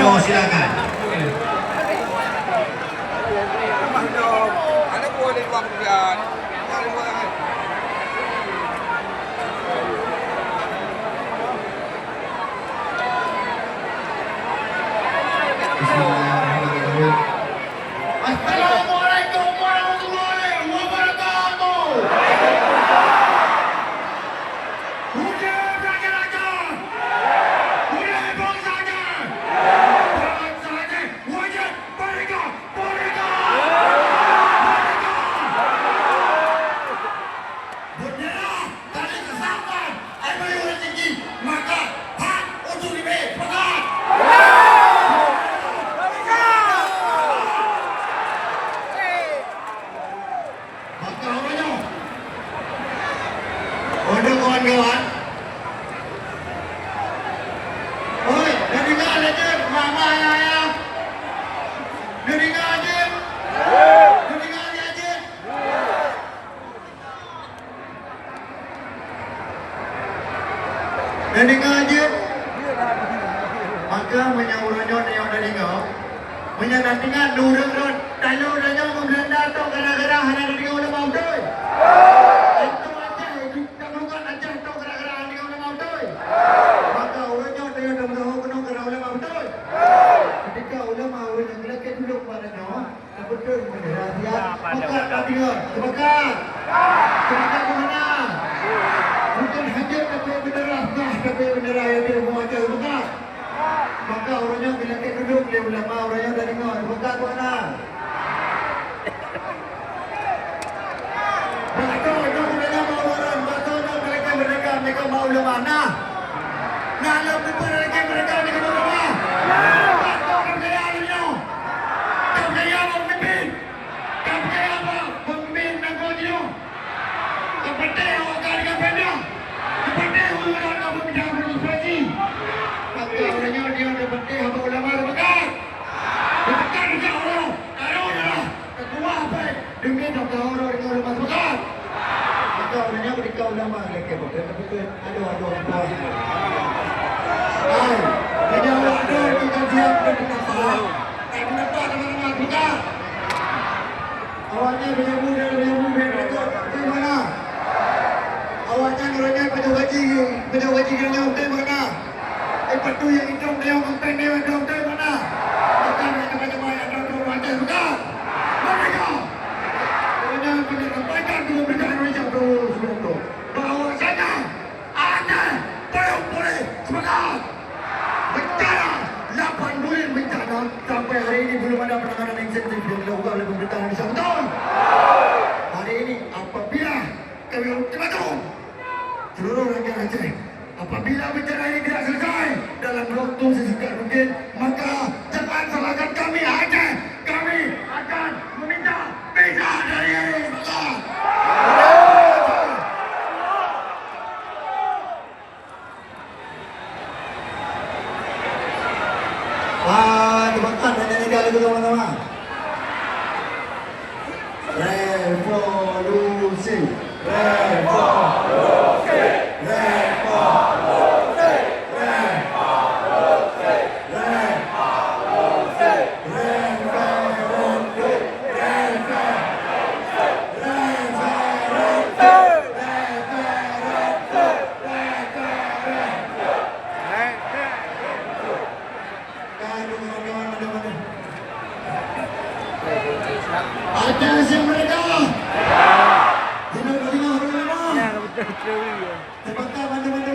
Mario, silakan. Anak boleh buat kerjaan. Boleh buat apa? Bismillahirrahmanirrahim. Assalamualaikum warahmatullahi wabarakatuh. Hujan raja-raja, hujan bangsanya, bangsanya wajib merdeka, merdeka, merdeka. Bendera dari kesatuan MUI tinggi, maka hak untuk dipegang. Untuk kawan-kawan, oi, dah dengar aja, mama ayah, dah dengar aja, dah dengar aja. Dah dengar aja. Maka menyauranyo yang dah dengar, menyanatikan nurun talu danyo memblenda tu gara-gara hana dah dengar ulah mau tu. Itu aja, kita bukan aja tu gara-gara hana dengar ulah mau tu. Maka ulanyo dia dah tahu kena gara ulah mau tu. Ketika ulama yang lelaki duduk padanya, betul bendera dia, maka tak dengar. Semangat. Semangat ke mana? Bukan hanya tapi bendera sah, tapi bendera yang dia bawa aja semangat. Maka orangnya bila kita duduk dia ulama orangnya dah dengar. Semangat ke mana? Betul, itu mereka mau orang. Betul, mereka mereka mereka mau ulama. Nah, nak betul mereka mereka mau ulama. Betul, kerja alimnya. Kerja mau memimpin. Kerja mau memimpin dan kerja. Kepada orang kerja benda. Kepada orang yang berbicara bersuasi. Maka orangnya dia ada penting apa ulama semangat. Bukan dia orang. Kalau orang ketua apa? Dengan doktor orang dengan ulama semangat. Maka orangnya berikan ulama lagi betul tapi ada apa? Hai, dia ada kita siap berpendapat. Tak pendapat teman-teman bukan. Awaknya punya muda rekod di mana? Awaknya orangnya pada wajib kerja di mana? Patu yang hitam dia mengpen dia di mana? Bukan macam-macam yang ada wajib bukan. Mereka orangnya punya sampaikan dulu berita Indonesia terus sebelum bahwasanya ada boleh semangat bencana 8 bulan bencana sampai hari ini belum ada penanganan insentif yang dilakukan oleh pemerintah Indonesia betul. Hari ini apabila kami ultimatum seluruh rakyat Aceh, apabila bencana ini tidak selesai dalam waktu sesingkat mungkin, maka jangan salahkan kami Aceh. Kami akan meminta pisah dari ini. Teman-teman, nyanyi dia lagu sama-sama. Revolusi, revolusi, revolusi, revolusi, revolusi, revolusi, ada yang mereka. Tidak dengar. Sebentar, mana-mana.